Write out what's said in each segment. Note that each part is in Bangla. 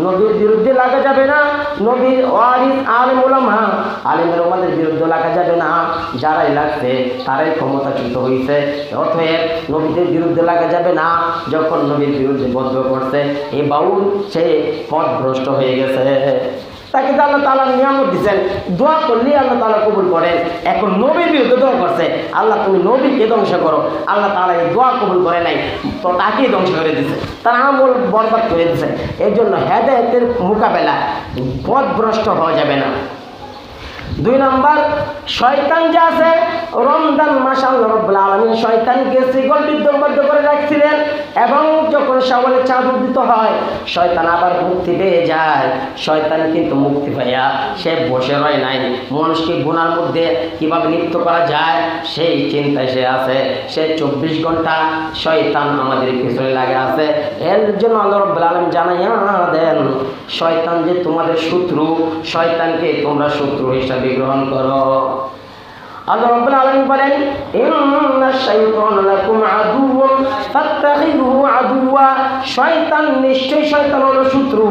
নবীর বিরুদ্ধে লাগা যাবে না, নবীর ওয়ারিস আলেম উলামা আলেমের ওলামাদের বিরুদ্ধে লাগা যাবে না। যারাই লাগছে তারাই ক্ষমতাচ্যুত হয়েছে। অতএব নবীদের বিরুদ্ধে লাগা যাবে না। যখন নবীর বিরুদ্ধে বদ্ধ করছে এই বাউল সে পথভ্রষ্ট হয়ে গেছে। তাকে তো আল্লাহ তাআলা নিয়ামত দিচ্ছেন, দোয়া করলে আল্লাহ তাআলা কবুল করেন। এখন নবীর বিরুদ্ধে দোয়া করছে, আল্লাহ তুমি নবীকে ধ্বংস করো, আল্লাহ তাআলা এই দোয়া কবুল করে নাই, তো তাকেই ধ্বংস করে দিচ্ছে, তার আমল বরবাদ করে দিচ্ছে। এই জন্য হেদায়েতের মোকাবেলা পথভ্রষ্ট হওয়া যাবে না। 2 নম্বর, শয়তান যে আছে, রমজান মাস আল্লাহ রাব্বুল আলামিন শয়তানকে শৃঙ্খলবদ্ধ করে রাখছিলেন, এবং যখন শাওয়ালের চাঁদ উদিত হয় শয়তান আবার মুক্তি পেয়ে যায়। শয়তান কিন্তু মুক্তি পাইয়া সে বসে রয় নাই, মানুষকে গুনার মধ্যে কিভাবে লিপ্ত করা যায় সেই চিন্তায় সে আছে। সে 24 ঘন্টা শয়তান আমাদের পিছনে লাগে আছে। এর জন্য আল্লাহ রাব্বুল আলামিন জানাইয়া দেন, শয়তান যে তোমাদের শত্রু, শয়তানকে তোমরা শত্রু হিসাবে গ্রহণ করো। আল্লাহ রাব্বুল আলামিন বলেন, ইন্নাশ শাইতানা লাকুম আদুউন ফাত্তাখিযুহু আদুওয়া। শয়তান নিশ্চয়ই শয়তান হলো শত্রু,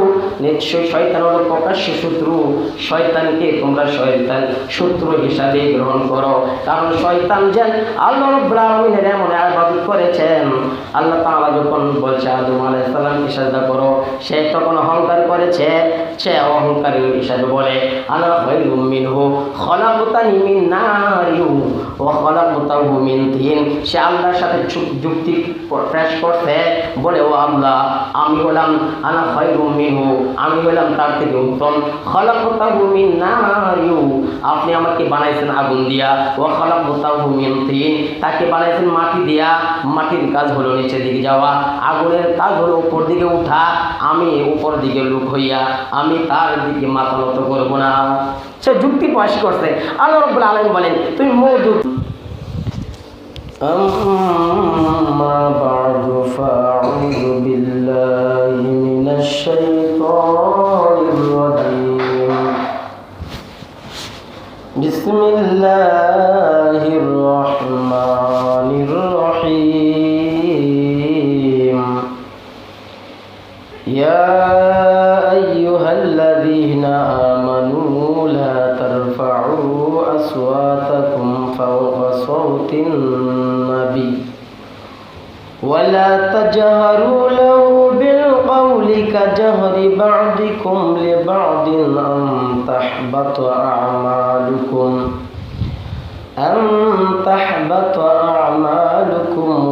নিশ্চয়ই শয়তান হলো প্রকাশ্য শত্রু। শয়তানকে তোমরা শত্রু হিসাবে গ্রহণ করো। কারণ শয়তান যেন আল্লাহ রাব্বুল আলামিনের এমন ইবাদত করেছেন। আল্লাহ তাআলা যখন বলছে আদম আলাইহিস সালামকে সিজদা করো, সে তখন অহংকার করেছে। সে অহংকারী হিসাবে বলে, আনা খায়রুম মিনহু খলাকতানি মিন নার ওয়া খলাকতাহু মিন তিন। সে আল্লাহর সাথে যুক্তি পেশ করছে, বলে ও আল্লাহ, আমি হলাম আনা খায়রুম মিনহু, আমি হলাম তার থেকে উত্তম। খলাকতাহু মিন নার, আপনি আমাকে বানাইছেন আগুন দিয়া। ওয়া খলাকতাহু মিন তিন, তাকে বানাইছেন মাটি দিয়া। মাটির কাজ হলো নিচের দিকে যাওয়া, আগুনের কাজ হলো উপর দিকে উঠা। আমি উপর দিকে লুক হইয়া আমি তার দিকে মাথা নত করব না। সে যুক্তি পেশ করছে। আল্লাহ রাব্বুল আলামিন বলেন, তুমি মওজুদ আম্মা বা'দু ফাআউযু বিল্লাহি মিনাশ শাইতানির রাজীম। বিসমিল্লাহির রাহমানির রহিম। ইয়া আইয়ুহাল্লাযীনা আমানু লা তারফা'উ আসওয়াতাকুম ফাওকা সাওতিন নাবী ওয়া লা তাজহারু লাহু বিল কওলি কাজহরি বা'দিকুম লিবা'দিন আন তাহবাতা আ'মালুকুম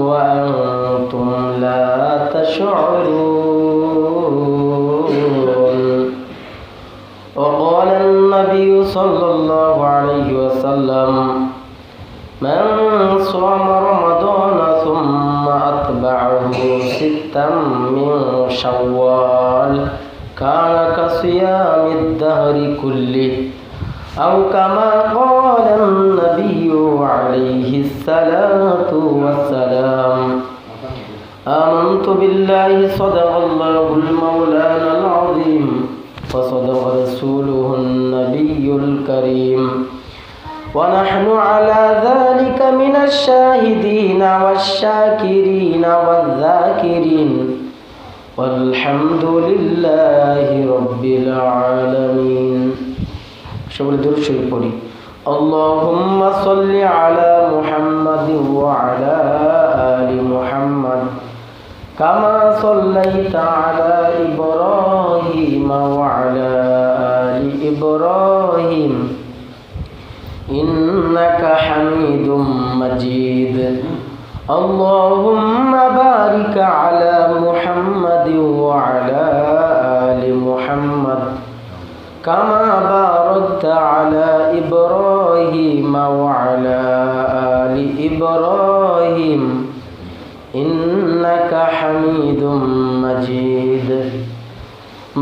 ওয়া আনতুম লা তাশ'উরুন। وقال النبي صلى الله عليه وسلم، من صام رمضان ثم أتبعه 6 من شوال كان كصيام الدهر كله، أو كما قال النبي عليه الصلاة والسلام. آمنت بالله صدق الله المولانا العظيم وصدق رسوله النبي الكريم، ونحن على ذلك من الشاهدين والشاكرين والذاكرين، والحمد لله رب العالمين. شغل درود شريف পড়ি। اللهم صل على محمد وعلى آل محمد كما صليت على إبراهيم وعلى آل إبراهيم إنك حميد مجيد. اللهم بارك على محمد وعلى آل محمد كما باركت على إبراهيم وعلى آل إبراهيم إنك حميد مجيد.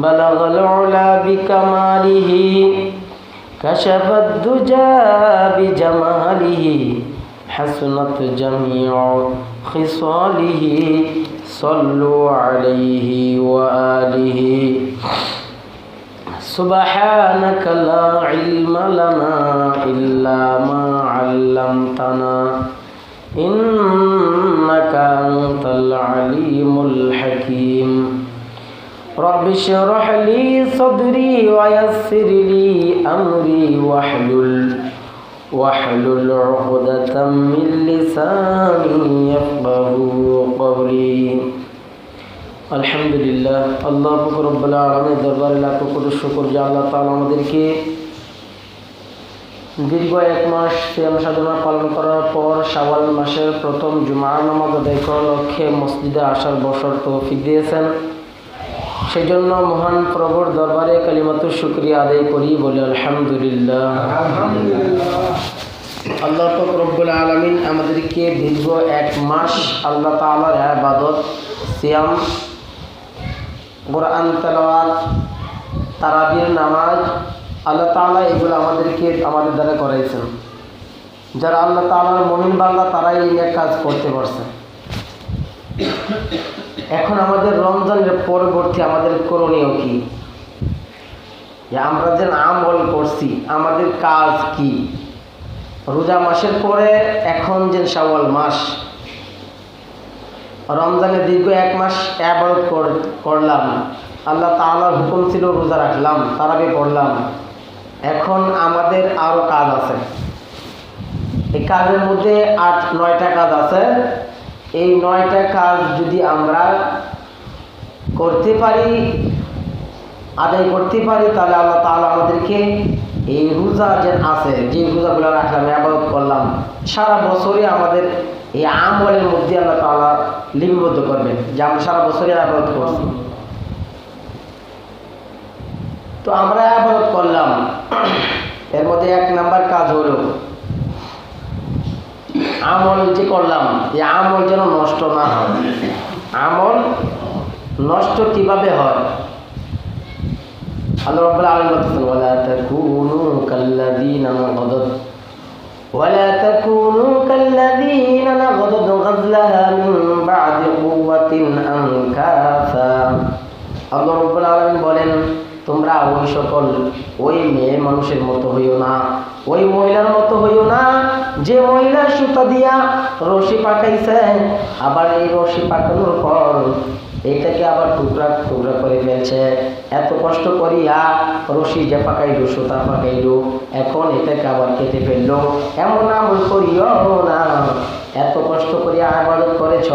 بلغ العلا بكماله كشف الدجى بجماله حسنت جميع خصاله صلوا عليه وآله. سبحانك لا علم لنا إلا ما علمتنا إنك أنت العليم الحكيم. رب اشرح لي صدري ويسر لي أمري واحلل عقدة من لساني يفقهوا قولي আলহামদুলিল্লাহ আল্লাহ রব্বুল আলামিনের দরবারে লাখো কোটি শুকর যে আল্লাহ তাআলা আমাদেরকে দীর্ঘ এক মাস সিয়াম সাধনা পালন করার পর শাওয়াল মাসের প্রথম জুমার নামাজ আদায় করার লক্ষ্যে মসজিদে আসার বছর তৌফিক দিয়েছেন। সেই জন্য মহান প্রভুর দরবারে কালিমাতুশ শুকরিয়া আদায় করি, বলি আলহামদুলিল্লাহ। আল্লাহ রব্বুল আলামিন আমাদেরকে দীর্ঘ এক মাস আল্লাহ তাআলার ইবাদত, সিয়াম, কোরআন তেলাওয়াত, তারাবির নামাজ আল্লাহ তাআলা এগুলো আমাদের দ্বারা করাইছেন। যারা আল্লাহ তাআলার মুমিন বান্দা তারাই এই কাজ করতে পারছে। এখন আমাদের রমজানের পরবর্তী আমাদের করণীয় কি? আমরা যে আমল করছি আমাদের কাজ কি? রোজা মাসের পরে এখন যে শাওয়াল মাস, রমজানে দীর্ঘ এক মাস ইবাদত করলাম, আল্লাহ তাআলার হুকুম ছিল রোজা রাখলাম, তারাবি পড়লাম। এখন আমাদের আরও কাজ আছে। এই কাজের মধ্যে 8-9টা কাজ আছে। এই 9টা কাজ যদি আমরা করতে পারি, আদায় করতে পারি, তাহলে আল্লাহ তাআলা আমাদেরকে এই রোজা যে আছে, যে রোজাগুলো রাখলাম, ইবাদত করলাম, সারা বছরে আমাদের এই আমলের মধ্যে আল্লাহ তাআলা লিপিবদ্ধ করবেন যে আমরা সারা বছরে ইবাদত করছি। তো আমরা ইবাদত করলাম, এর মধ্যে 1 নাম্বার কাজ হলো আমল যে করলাম, এই আমল যেন নষ্ট না হয়। আমল নষ্ট কিভাবে হয়? আল্লাহ রাব্বুল আলামিন বলেন, ওয়ালা তাকুনু কাল্লাযীনা নাগাদু গাযলাহা মিন বা'দি কুওয়াতিন আনকাসা। আল্লাহ রাব্বুল আলামিন বলেন, তোমরা ওই মেয়ে মানুষের মতো হইও না, ওই মহিলার মতো হইও না যে মহিলা সুতা দিয়া রশি পাকাইছে, আবার এই রশি পাকানোর পর এটাকে আবার টুকরা টুকরা করে ফেলছে। এত কষ্ট করিয়া রশি যে পাকাইলো, সুতা পাকাইলো, এখন এটাকে আবার কেটে ফেললো। এমন আমল করিও না। এত কষ্ট করিয়া ইবাদত করেছ,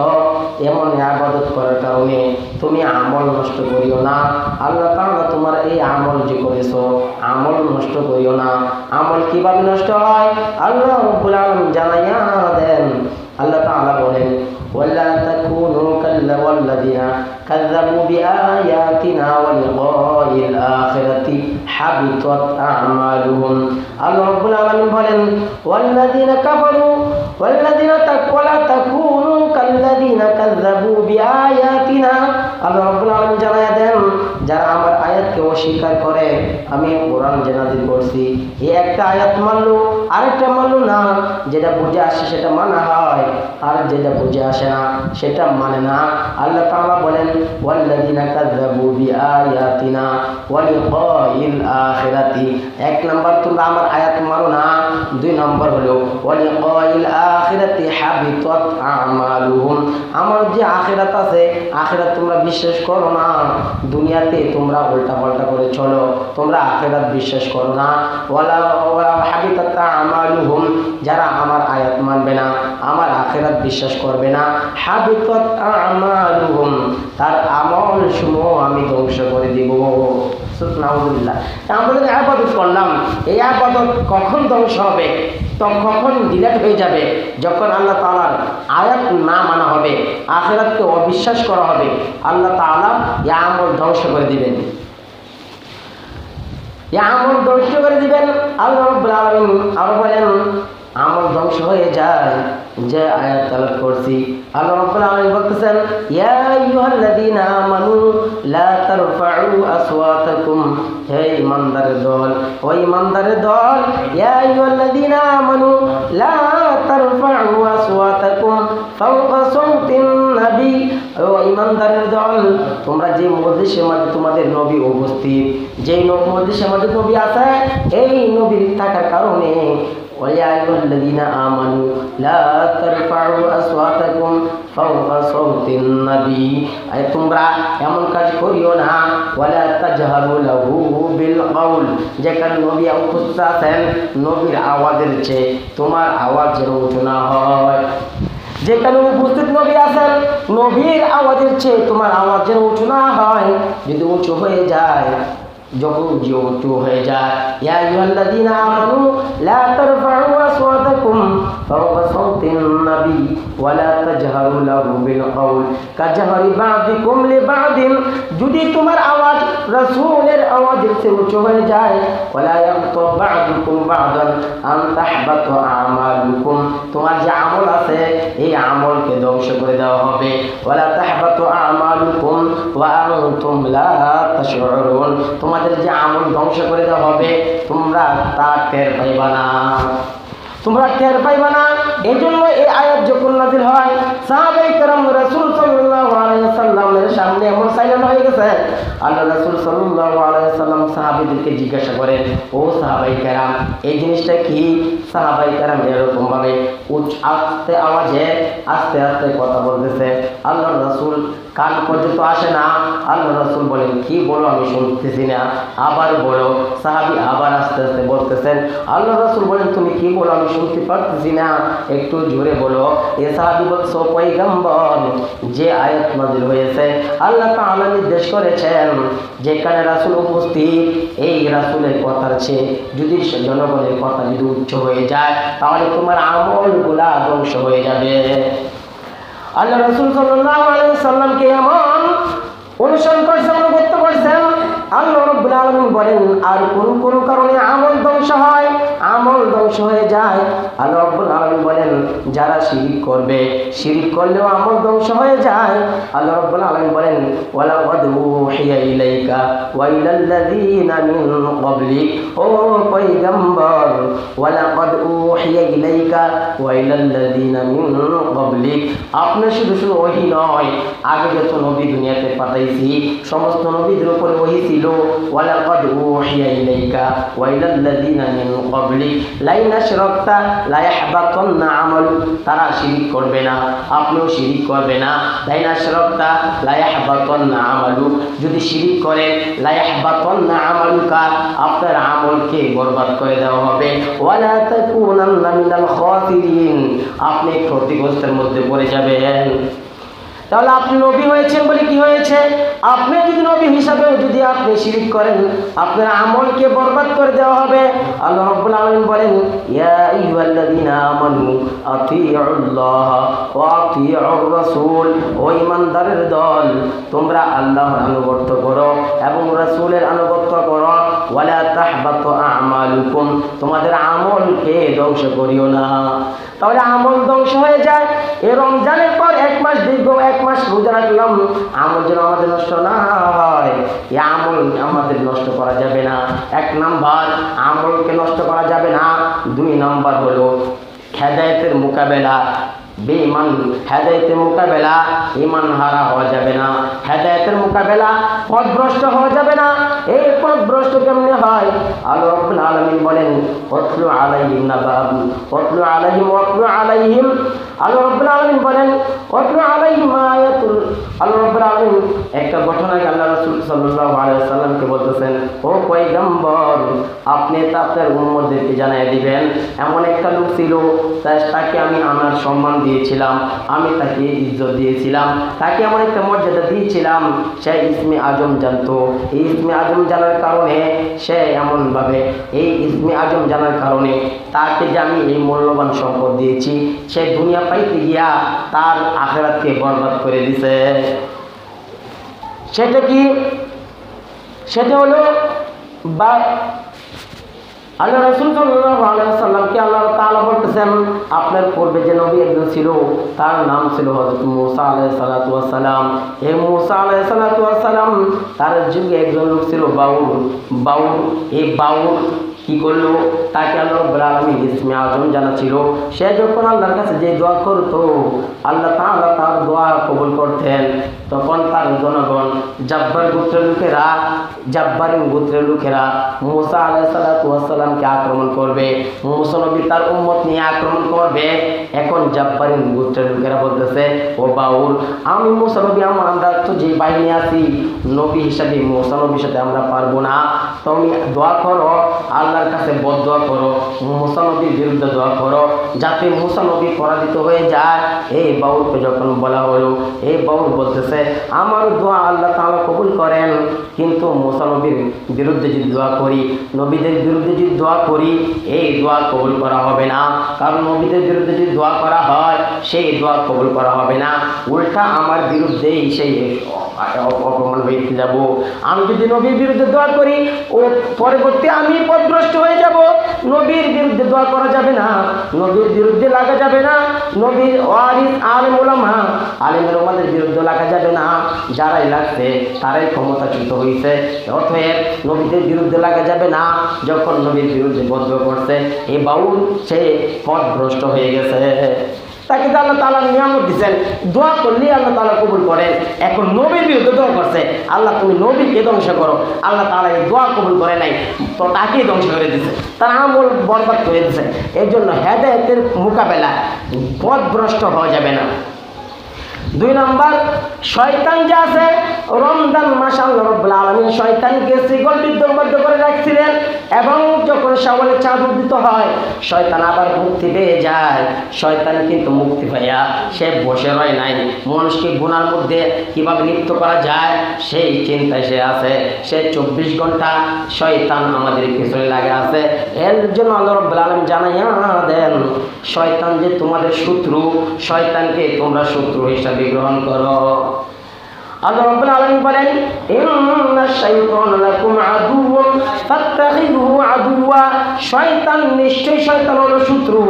এমন ইবাদত করার কারণে তুমি আমল নষ্ট করিও না। আল্লাহ তাআলা তোমার এই আমল যে করেছো, আমল নষ্ট করিও না। আমল কিভাবে নষ্ট হয় আল্লাহ রাব্বুল আলামিন জানাইয়া দেন। আল্লাহ তাআলা বলেন, ওয়ালা তাকুনু কাল্লাযীনা কাযযাবু বিআয়াতিনা ওয়া লিকাইল আখিরাতি হাবিতাত আ'মালুহুম। আল্লাহ রাব্বুল আলামিন বলেন, ওয়াল্লাযীনা কাফারু ওয়াল্লাযীনা তাকওয়ালা তাকুনু কাল্লাযীনা কাযযাবু বিআয়াতিনা। আল্লাহ রাব্বুল আলামিন জানায়া দেন, যারা আমার আয়াতকে অস্বীকার করে, আমি কোরআন যে নাযিল করছি, এই একটা আয়াত মানলো, আরেকটা মানলো না। যেটা বুঝে আসে সেটা মানা হয়, আর যেটা বুঝে আসে না সেটা মানে না। আল্লাহ তাআলা বলেন, ওয়াল্লাযীনা কাযযাবু বিআয়াতিনা ওয়া লিকাইল আখিরাতি। 1 নাম্বার তোমরা আমার আয়াত মানো না, 2 নাম্বার হলো ওয়া লিকাইল আখিরাতি হাবিতাত আ'মালুহুম। আমার যে আখিরাত আছে, আখিরাত তোমরা বিশ্বাস করো না। দুনিয়াতে তোমরা উল্টা পাল্টা করে চলো, তোমরা আখিরাত বিশ্বাস করো না। ওয়ালা হাবিতাত আ'মালুহুম, যারা আমার আয়াত মানবে না, আমার আখিরাত বিশ্বাস করবে না, হাবিতাত আ'মালুহুম, তার আমল সমূহ আমি ধ্বংস করে দিব। সুবহানাল্লাহ। আমরা যে ইবাদত করলাম, এই ইবাদত কখন ধ্বংস হবে, কখন ডিলেট হয়ে যাবে? যখন আল্লাহ তাআলার আয়াত না মানা হবে, আখিরাতকে অবিশ্বাস করা হবে, আল্লাহ তাআলা এই আমল ধ্বংস করে দিবেন। এই আমল ধ্বংস করে দিবেন। আল্লাহ রাব্বুল আলামিন আরো বলেন, আমল ধ্বংস হয়ে যায় যে আয়াত তেলাওয়াত করছি। আল্লাহ রাব্বুল আলামিন বলতেছেন, ইয়া আইয়ুহাল্লাযীনা আমানু লা তারফাউ আসওয়াতাকুম। হে ঈমানদারের দল, ও ঈমানদারের দল, ইয়া আইয়ুহাল্লাযীনা আমানু লা তারফাউ আসওয়াতাকুম ফাওকা সাওতিন নবী। ও ঈমানদারের দল, তোমরা যে মজলিসের মধ্যে তোমাদের নবী উপস্থিত, যেই মজলিসের মধ্যে নবী আছে, এই নবীর থাকার কারণে ويا أيها الذين آمنوا لا ترفعوا أصواتكم فوق صوت النبي أي তোমরা এমন কাজ করিও না ওয়ালা তাজহারু লাহু বিল কওল যেখানে নবী উপস্থিত আছেন নবীর আওয়াজের চেয়ে তোমার আওয়াজ যেন উঁচু না হয় যেখানে উপস্থিত নবী আছেন নবীর আওয়াজের চেয়ে তোমার আওয়াজ যেন উঁচু না হয় যদি উঁচু হয়ে যায় যখন উঁচু হয়ে যায় ইয়া আইয়ুহাল্লাযীনা আমানু লা তারফাউ আসওয়াতাকুম ফাওকা সাওতিন নবী ওয়া লা তাজহারু লাহু বিল কওল কাজহারি বা'দিকুম লিবা'দিন যদি তোমার আওয়াজ রাসূলের আওয়াজের চেয়ে উঁচু হয়ে যায় ওয়ালা ইয়াগতাব বা'দুকুম বা'দান আন তাহবাতু আমালুকুম তোমার যে আমল আছে এই আমলকে ধ্বংস করে দেওয়া হবে ওয়ালা তাহবাতু আমালুকুম ওয়া আনতুম লা তাশউরুন তোমাদের যে আমল ধ্বংস করে দেওয়া হবে তোমরা তা টের পাইবা না এই জন্য এই আয়াত যখন নাযিল হয় সাহাবায়ে কেরাম রাসূল সাল্লাল্লাহু আলাইহি ওয়াসাল্লামের সামনে এমন সাইলেন্ট হয়ে গেছে আল্লাহ রাসূল সাল্লাল্লাহু আলাইহি ওয়াসাল্লাম সাহাবীদেরকে জিজ্ঞাসা করেন ও সাহাবায়ে কেরাম এই জিনিসটা কি সাহাবায়ে কেরাম এরকম ভাবে আস্তে আওয়াজে আস্তে আস্তে কথা বলতেছে আল্লাহ রাসূল কান পর্যন্ত আসে না আল্লাহ রাসূল বলেন কি বলো আমি শুনতেছি না আবার বলো সাহাবী আবার আস্তে আস্তে বলতেছেন আল্লাহ রাসূল বলেন তুমি কি বলো আমি শুনতে পারতেছি না একটু জোরে বলো এ সাহাবী বলছো পয়গম্বর যে আয়াত নাযিল হয়েছে আল্লাহ তাআলা নির্দেশ করেছেন যেখানে রাসূল উপস্থিত এই রাসূলের কথার চেয়ে যদি জনগণের কথা যদি উচ্চ হয়ে যায় তাহলে তোমার আমলগুলা ধ্বংস হয়ে যাবে আল্লাহ রাসূল সাল্লাল্লাহু আলাইহি ওয়াসাল্লামকে এমন অনুসরণ করছেন অনুগত করছেন আল্লাহ রাব্বুল আলামিন বলেন আর কোন কারণে আমল ধ্বংস হয়ে যায় আল্লাহ রাব্বুল আলামিন বলেন যারা শিরক করবে শিরক করলেও আমল ধ্বংস হয়ে যায় আল্লাহ রাব্বুল আলামিন বলেন ওয়ালা কদ উহিয়া ইলাইকা ওয়া ইলাল্লাযীনা মিন ক্বাবলিক ও পয়গম্বর ওয়ালা কদ উহিয়া ইলাইকা ওয়া ইলাল্লাযীনা মিন ক্বাবলিক আপনি শুধু ওহী নয় আগে যত নবী দুনিয়াতে পাঠাইছি সমস্ত নবীদের উপরে ওহী ছিল ওয়ালা কদ উহিয়া ইলাইকা ওয়া ইলাল্লাযীনা মিন ক্বাবলিক লাইন আশরাকতা লা ইয়াহবাতান্না আমালুক তারা শিরক করবে না আপনিও শিরক করবে না লাইন আশরাকতা লা ইয়াহবাতান্না আমালুক যদি শিরক করেন লা ইয়াহবাতান্না আমালুকা আপনার আমলকে বরবাদ করে দেওয়া হবে ওয়ালা তাকুনান্না মিনাল খাসিরিন আপনি ক্ষতিগ্রস্তের মধ্যে পড়ে যাবেন তাহলে আপনি নবী হয়েছেন বলে কি হয়েছে আপনি যদি নবী হিসাবে যদি আপনি শিরক করেন আপনার আমলকে বরবাদ করে দেওয়া হবে আল্লাহ রাব্বুল আলামিন বলেন ইয়া আইয়ুহাল্লাযীনা আমানু আতিউল্লাহ ওয়া আতিউর রাসূল ও ঈমানদারের দল তোমরা আল্লাহর আনুগত্য করো এবং রাসূলের আনুগত্য করো ওয়ালা তাহবাতু আমালুকুম তোমাদের আমলকে ধ্বংস করিও না তাহলে আমল ধ্বংস হয়ে যায় এই রমজানের পর দীর্ঘ এক মাস রোজা রাখলাম আমল যেন আমাদের নষ্ট না হয় এই আমল আমাদের নষ্ট করা যাবে না এক নাম্বার আমলকে নষ্ট করা যাবে না দুই নাম্বার হলো হেদায়েতের মোকাবেলা বেঈমান হেদায়েতের মোকাবেলা ঈমান হারা হওয়া যাবে না হেদায়েতের মোকাবেলা পথভ্রষ্ট হওয়া যাবে না এই পথভ্রষ্ট কেমনে হয় আল্লাহ রাব্বুল আলামিন বলেন ওয়াতলু আলাইহিম আল্লাহ রাব্বুল আলামিন বলেন ওয়াতলু আলাইহিম আয়াতুল আল্লাহ রাব্বুল আলামিন একটা ঘটনাকে আল্লাহ রাসূল সাল্লাল্লাহু আলাইহি ওয়াসাল্লামকে বলতেছেন ও পয়গম্বর আপনি আপনার উম্মতদেরকে জানিয়ে দিবেন এমন একটা লোক ছিল তাকে আমি আমার সম্মান দিয়েছিলাম আমি তাকে ইজ্জত দিয়েছিলাম তাকে এমন একটা মর্যাদা দিয়েছিলাম সে ইসমে আজম জানতো এই ইসমে আজম জানার কারণে সে এমনভাবে এই ইসমে আজম জানার কারণে তাকে যে আমি এই মূল্যবান সম্পদ দিয়েছি সে দুনিয়া পাইতে গিয়া তার আখিরাতকে বরবাদ করে দিছে সেটা কি সেটা হলো বা আল্লাহ রাসূল সাল্লাল্লাহু আলাইহি ওয়াসাল্লামকে আল্লাহ তাআলা বলতেছেন আপনার পূর্বে যে নবী একজন ছিল তার নাম ছিল হযরত মূসা আলাইহিস সালাতু ওয়াস সালাম এই মূসা আলাইহিস সালাতু ওয়াস সালাম তার যুগে একজন লোক ছিল বাউল এই বাউল কি করলো তাকে আল্লাহ রাব্বুল আলামিন ইসমে আজম জানা ছিল সে যখন আল্লাহর কাছে যে দোয়া করতো আল্লাহ তাআলা তার দোয়া কবুল করতেন তখন তার জনগণ জাব্বার গোত্রের লোকেরা, জাব্বারিন গোত্রের লোকেরা মুসা আলাইহিস সালাতু ওয়াস সালামকে আক্রমণ করবে। মুসা নবী তার উম্মত নিয়ে আক্রমণ করবে। এখন জাব্বারিন গোত্রের লোকেরা বলতেছে, ও বাউল, আমি মুসা নবী আমরা তো যে বাহিনী আছি নবী হিসাবে মুসা নবীর সাথে আমরা পারবো না। তুমি দোয়া করো, আল্লাহর কাছে বদদোয়া করো, মুসা নবীর বিরুদ্ধে দোয়া করো যাতে মুসা নবী পরাজিত হয়ে যায়। এই বাউলকে যখন বলা হলো, এই বাউল বলতেছে, আমার দোয়া আল্লাহ তাআলা কবুল করেন, কিন্তু মুসা নবীর বিরুদ্ধে যদি দোয়া করি, নবীদের বিরুদ্ধে যদি দোয়া করি, এই দোয়া কবুল করা হবে না। কারণ নবীদের বিরুদ্ধে যদি দোয়া করা হয়, সেই দোয়া কবুল করা হবে না, উল্টা আমার বিরুদ্ধেই সেই অপমান হয়ে যাব। আমি যদি নবীর বিরুদ্ধে দোয়া করি, ও পরবর্তী আমি পথভ্রষ্ট হয়ে যাব। নবীর বিরুদ্ধে দোয়া করা যাবে না, নবীর বিরুদ্ধে লাগা যাবে না, নবীর ওয়ারিস আলেম উলামা, আলেম উলামাদের বিরুদ্ধে লাগা যাবে না। যারাই লাগছে তারাই ক্ষমতাচ্যুত হয়েছে। অতএব নবীদের বিরুদ্ধে লাগা যাবে না। যখন নবীর বিরুদ্ধে বদদোয়া করছে, এই বাউল সে পথভ্রষ্ট হয়ে গেছে। তাকে তো আল্লাহ তাআলা নিয়ামত দিচ্ছেন, দোয়া করলেই আল্লাহ তাআলা কবুল করেন। এখন নবীর বিরুদ্ধে দোয়া করছে, আল্লাহ তুমি নবীকে ধ্বংস করো, আল্লাহ তাআলা এই দোয়া কবুল করে নাই, তো তাকেই ধ্বংস করে দিচ্ছে, তার আমল বরবাদ করে দিচ্ছে। এই জন্য হেদায়েতের মোকাবেলা পথভ্রষ্ট হওয়া যাবে না। 2 নম্বর, শয়তান যে আছে, রমজান মাস আল্লাহ রাব্বুল আলামিন শয়তানকে শৃঙ্খলবদ্ধ করে রাখছিলেন, এবং যখন শাওয়ালের চাঁদ উদিত হয় শয়তান আবার মুক্তি পেয়ে যায়। শয়তান কিন্তু মুক্তি পাইয়া সে বসে রয় নাই, মানুষকে গুনার মধ্যে কিভাবে লিপ্ত করা যায় সেই চিন্তায় সে আছে। সে 24 ঘন্টা শয়তান আমাদের পিছনে লাগে আছে। এর জন্য আল্লাহ রাব্বুল আলামিন জানাইয়া দেন, শয়তান যে তোমাদের শত্রু, শয়তানকে তোমরা শত্রু হিসাবে গ্রহণ করো। আল্লাহ রাব্বুল আলামিন বলেন, ইন্নাশ শাইতানা লাকুম আদুউন ফাত্তাখিযুহু আদুওয়া, শয়তান নিশ্চয়ই শয়তান হলো শত্রু,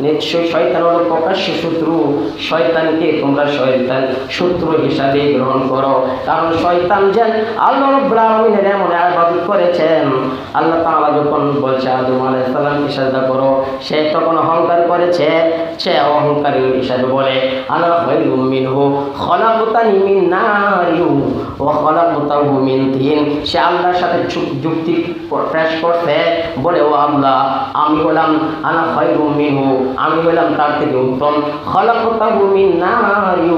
নিশ্চয়ই শয়তান হলো প্রকাশ্য শত্রু। শয়তানকে তোমরা শত্রু হিসাবে গ্রহণ করো। কারণ শয়তান যে আল্লাহ রাব্বুল আলামিনের এমন ইবাদত করেছেন, আল্লাহ তাআলা যখন বলছে আদম আলাইহিস সালামকে সিজদা করো, সে তখন অহংকার করেছে। সে অহংকারী হিসাবে বলে, আনা খায়রুম মিনহু খলাকতানি মিন নারিন ওয়া খলাকতাহু মিন তিন। সে আল্লাহর সাথে যুক্তি পেশ করছে, বলে, ও আল্লাহ, আমি হলাম আনা খায়রুম মিনহু, আমি হলাম তার থেকে উত্তম। খলাকতাহু মিন নারিন,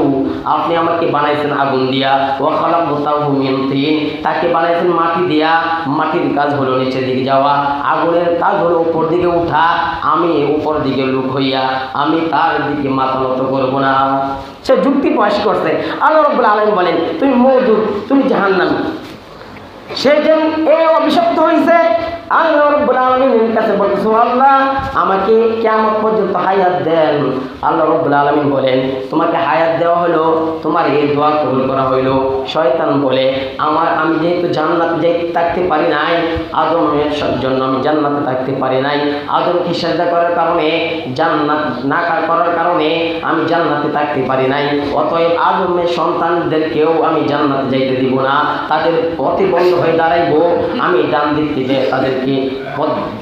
আপনি আমাকে বানাইছেন আগুন দিয়া, ওয়া খলাকতাহু মিন তিন, তাকে বানাইছেন মাটি দিয়া। মাটির কাজ হলো নিচের দিকে যাওয়া, আগুনের কাজ হলো উপর দিকে উঠা। আমি উপর দিকে লুক হইয়া আমি তার দিকে মাথা নত করবো না। সে যুক্তি পেশ করছে। আল্লাহ রাব্বুল আলামিন বলেন, তুমি মওদুদ, তুমি জাহান্নামী। সে যে অভিশপ্ত হয়েছে, আল্লাহ রাব্বুল আলামিনের কাছে বলতেছে, আল্লাহ আমাকে কিয়ামত পর্যন্ত হায়াত দেন। আল্লাহ রাব্বুল আলামিন বলেন, তোমাকে হায়াত দেওয়া হলো, তোমার এই দোয়া কবুল করা হইলো। শয়তান বলে, আমি যেহেতু জান্নাতে যেতে থাকতে পারি নাই, আদমের জন্য আমি জান্নাতে থাকতে পারি নাই, আদমকে সিজদা করার কারণে, জান্নাত না করার কারণে আমি জান্নাতে থাকতে পারি নাই, অতএব আদমের সন্তানদেরকেও আমি জান্নাতে যাইতে দিব না, তাদের পথে বন্ধ হয়ে দাঁড়াইবো। আমি ডান দিক থেকে তাদেরকে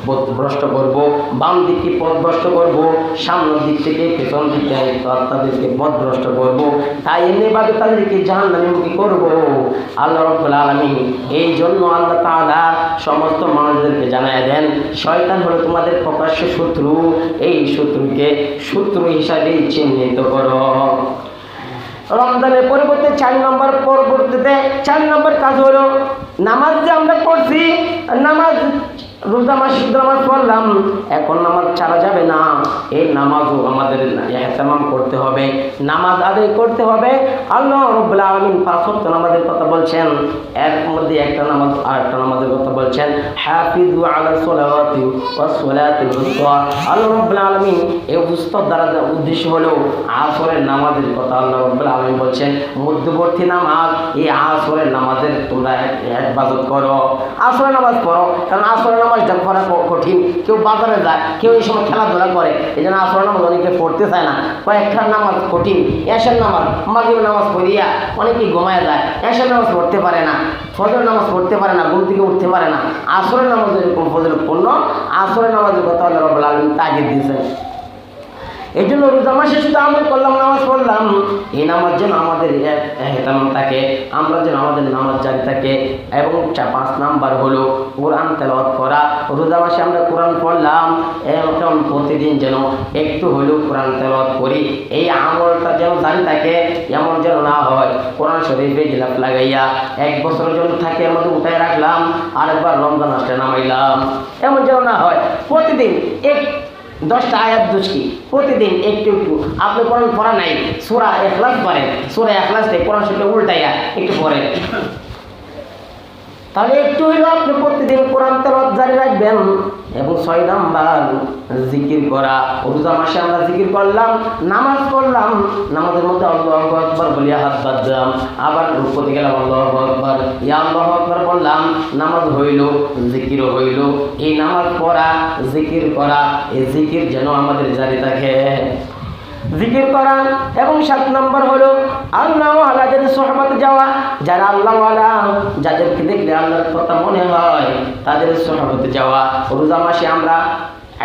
পথভ্রষ্ট করব, বাম দিককে পথভ্রষ্ট করব, সামনের দিক থেকে পেছন দিকে তাদেরকে পথভ্রষ্ট করব। তাই এমনিভাবে তাদেরকে জাহান্নামে করব। আল্লাহ রাব্বুল আলামিন এই জন্য আল্লাহ তাআলা সমস্ত মানুষদেরকে জানায় দেন, শয়তান হলো তোমাদের প্রকাশ্য শত্রু, এই শত্রুকে শত্রু হিসাবে চিহ্নিত করো। রমজানের পরিবর্তে 4 নম্বর পরবর্তীতে 4 নম্বর কাজ হলো নামাজ। যে আমরা পড়ছি নামাজ, রোজা মাস নামাজ পড়লাম, এখন নামাজ ছাড়া যাবে না। এই নামাজও আমাদের ইহতিমাম করতে হবে, নামাজ আদায় করতে হবে। আল্লাহ রাব্বুল আলামিন 5 ওয়াক্ত নামাজের কথা বলছেন, এর মধ্যে একটা নামাজ আরেকটা নামাজের কথা বলছেন, হাফিজু আলা সলাওয়াতি ওয়াস সালাতিল উসতা। আল্লাহ রাব্বুল আলামিন এই উস্তাদ দ্বারা উদ্দেশ্য হলো আসরের নামাজের কথা। আল্লাহ রাব্বুল আলামিন বলছেন, মধ্যবর্তী নামাজ, এই আসরের নামাজের তোমরা ইবাদত করো, আসরের নামাজ পড়ো। কারণ আসরের নামাজটা পড়া কঠিন, কেউ বাজারে যায়, কেউ এই সময় খেলাধুলা করে, এই জন্য আসরের নামাজ অনেকে পড়তে চায় না। কয়েকটা নামাজ কঠিন, এশার নামাজ, মাগরিবের নামাজ পড়িয়া অনেকেই ঘুমায় যায়, এশার নামাজ পড়তে পারে না, ফজর নামাজ পড়তে পারে না, ঘুম থেকে উঠতে পারে না। আসরের নামাজ এরকম ফজলপূর্ণ, আসরের নামাজের কথা আল্লাহ রাব্বুল আলামিন তাগিদ দিয়েছেন। এই জন্য রোজা মাসে শুধু আমল করলাম, নামাজ পড়লাম, এই নামাজ যেন আমাদের এহতেমাম থাকে, আমরা যেন আমাদের নামাজ জারি থাকে। এবং 5 নাম্বার হলো কোরআন তেলাওয়াত করা। রোজা মাসে আমরা কোরআন পড়লাম, এখন প্রতিদিন যেন একটু হলেও কোরআন তেলাওয়াত করি। এই আমলটা যেন জারি থাকে, এমন যেন না হয় কোরআন শরীফে গিলাফ লাগাইয়া 1 বছরের জন্য থাকে এর মধ্যে উঠায় রাখলাম, আরেকবার রমজান আসলে নামাইলাম, এমন যেন না হয়। প্রতিদিন 10টা আয়াত দুষ্কি, প্রতিদিন একটু একটু। আপনি কোরআন পড়া নাই, সূরা ইখলাস পড়েন, সূরা ইখলাস থেকে কোরআন শরীফে উল্টাইয়া একটু পড়েন, তাহলে একটু হইলেও আপনি প্রতিদিন কোরআন তেলাওয়াত জারি রাখবেন। এবং 6 নাম্বার জিকির করা। রোজা মাসে আমরা জিকির করলাম, নামাজ পড়লাম, নামাজের মধ্যে আল্লাহু আকবার বলিয়া হাত বাঁধলাম, আবার রুকুতে গেলাম আল্লাহু আকবার, ইয়া আল্লাহু আকবার বললাম, নামাজ হইল, জিকিরও হইল। এই নামাজ পড়া, জিকির করা, এই জিকির যেন আমাদের জারি থাকে, জিকির করা। এবং 7 নম্বর হলো আল্লাহ ওয়ালাদের সোহবতে যাওয়া। যারা আল্লাহ ওয়ালা, যাদেরকে দেখলে আল্লাহর কথা মনে হয়, তাদের সোহবতে যাওয়া। রোজা মাসে আমরা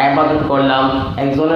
ইবাদত করলাম, একজন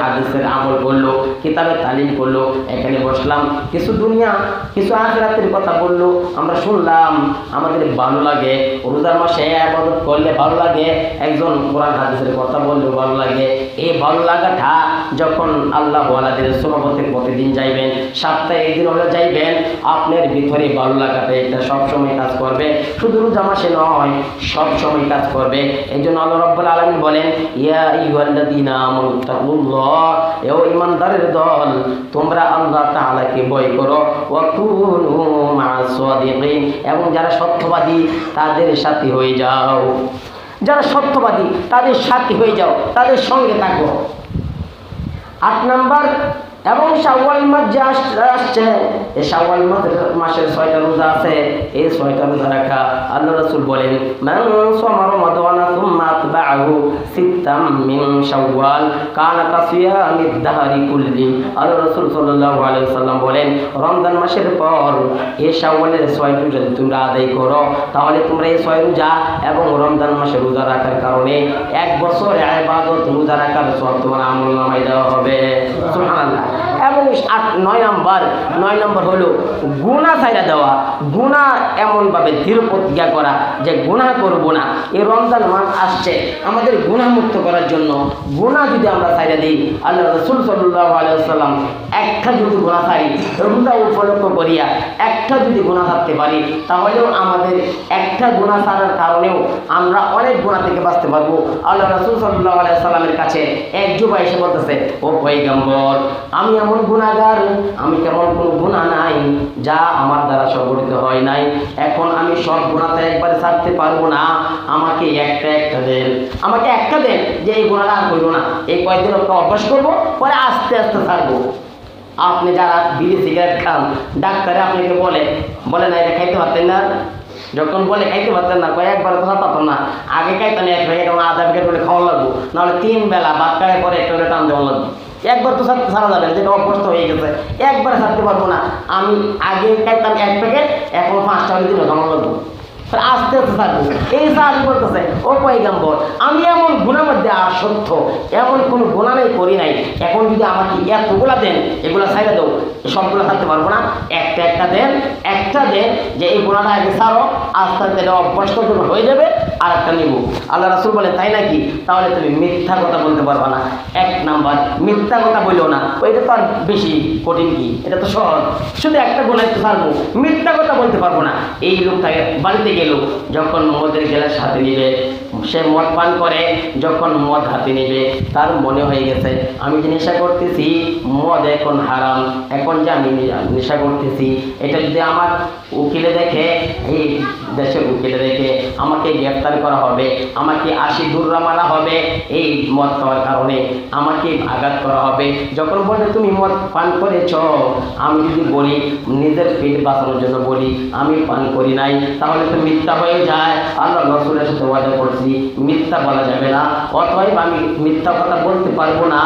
হাদিসের আমল করলো, কিতাবের তালিম করলো, এখানে বসলাম, কিছু দুনিয়া কিছু আখিরাতের কথা বললো, আমরা শুনলাম, আমাদের ভালো লাগে। রোজার মাসে ইবাদত করলে ভালো লাগে, একজন কোরআন হাদিসের কথা বললেও ভালো লাগে। এই ভালো লাগাটা যখন আল্লাহ ওয়ালাদের সুন্নতে প্রতিদিন যাইবেন, সপ্তাহে একদিন হলে যাইবেন, আপনার ভিতরে ভালো লাগাটা এটা সবসময় কাজ করবে, শুধু রোজা মাসে নয়, সবসময় কাজ করবে। এই জন্য আল্লাহ রাব্বুল আলামিন বলেন, ইয়া আইয়ুহাল্লাযীনা আমানু তাকুল্লাহ, হে ঈমানদারের দল, তোমরা আল্লাহ তাআলাকে ভয় করো, ওয়া কুনু মা'আস সাদিকিন, এবং যারা সত্যবাদী তাদের সাথী হয়ে যাও, যারা সত্যবাদী তাদের সাথী হয়ে যাও, তাদের সঙ্গে থাকো। 8 নাম্বার, এবং শাওয়াল মাস যে আসছে, এই শাওয়াল মাসের 6টা রোজা আছে, এই 6টা রোজা রাখা। আল্লাহ রাসূল বলেন, মান সামা রমাদানা সুম্মা আতবা'হু সিত্তাম মিন শাওয়াল কানা কাসিয়ামিদ দাহরি কুল্লি। আল্লাহ রাসূল সাল্লাল্লাহু আলাইহি ওয়াসাল্লাম বলেন, রমজান মাসের পর এই শাওয়ালের 6 রোজা তোমরা আদায় করো, তাহলে তোমরা এই 6 রোজা এবং রমজান মাসে রোজা রাখার কারণে 1 বছর ইবাদত রোজা রাখার সওয়াব তোমার আমলনামায় দেওয়া হবে। সুবহানাল্লাহ। এবং 9 নম্বর হলো গুনাহ ছাইড়া দেওয়া। গুনাহ এমনভাবে দৃঢ় প্রতিজ্ঞা করা যে গুনাহ করব না। এই রমজান মাস আসছে আমাদের গুনাহ মুক্ত করার জন্য। গুনাহ যদি আমরা ছাইড়া দিই, আল্লাহ রাসূল সাল্লাল্লাহু আলাইহি ওয়াসাল্লাম একটা যদি গুনাহ ছাড়ি, রোজা উপলক্ষ করিয়া একটা যদি গুনাহ ছাড়তে পারি, তাহলেও আমাদের একটা গুনাহ ছাড়ার কারণেও আমরা অনেক গুনাহ থেকে বাঁচতে পারবো। আল্লাহ রাসূল সাল্লাল্লাহু আলাইহি ওয়াসাল্লামের কাছে এক যুবক এসে বলতেছে, ও পয়গম্বর, আমি এমন গুনাহগার, আমি কেমন কোনো গুনাহ নাই যা আমার দ্বারা সংগঠিত হয় নাই, এখন আমি সব গুনাহতে একবারে ছাড়তে পারবো না, আমাকে একটা দেন, আমাকে একটা দেন যে এই গুনাহটা আর করবো না, এই কয়েকদিন ওকে অভ্যাস করবো, পরে আস্তে আস্তে ছাড়বো। আপনি যারা বিড়ি সিগারেট খান, ডাক্তারে আপনাকে বলে না এটা খাইতে পারতেন না, যখন বলে খাইতে পারতেন না, কয়েকবার তো পারতাম না, আগে খাইতাম 1 প্যাকেট, আধা প্যাকেট করে খাওয়া লাগবো, নাহলে 3 বেলা ভাত খাওয়ার পরে একটা করে টান দেওয়া লাগবে। একবার তো ছাড়া যাবে না, যেটা অভ্যস্ত হয়ে গেছে, একবারে ছাড়তে পারবো না। আমি আগে খাইতাম 1 প্যাকেট, এখন 5টা দিন খাওয়া লাগবো, আস্তে আস্তে থাকবো। এই সাহাবী বলতেছে, ও পয়গম্বর, আমি এমন গুনার মধ্যে আসক্ত, এমন কোনো গুনাহ নাই করি নাই, এখন যদি আমাকে এতগুলা দেন, এগুলা ছাইড়া দাও, সবগুলো ছাড়তে পারবো না, একটা দেন যে এই গুনাহটা আগে ছাড়ো, আস্তে আস্তে অভ্যস্ত হয়ে যাবে, আর একটা নিব। আল্লাহ রাসূল বলে, তাই নাকি? তাহলে তুমি মিথ্যা কথা বলতে পারবা না। 1 নাম্বার, মিথ্যা কথা বললো না। ওইটা তো আর বেশি কঠিন কি, এটা তো সহজ, শুধু একটা গুনাহ তো ছাড়বো, মিথ্যা কথা বলতে পারবো না। এই লোকটাকে বাড়িতে গেল, যখন মদের গ্লাস হাতে নিবে, সে মদ পান করে, যখন মদ হাতে নিবে তার মনে হয়ে গেছে আমি যে নেশা করতেছি, মদ এখন হারাম, এখন যে আমি নেশা করতেছি, এটা যদি আমার উকিলে দেখে, এই দেশের উকিলে দেখে আমাকে গ্রেফতার করা হবে, আমাকে 80 দূররা মারা হবে, এই মদ খাওয়ার কারণে আমাকে আঘাত করা হবে। যখন বলে তুমি মদ পান করেছ, আমি যদি বলি নিজের পেট বাঁচানোর জন্য বলি আমি পান করি নাই, তাহলে তো মিথ্যা হয়ে যায়। আল্লাহ রাসূলের সাথে ওয়াদা করছি মিথ্যা বলা যাবে না, অতএব আমি মিথ্যা কথা বলতে পারবো না,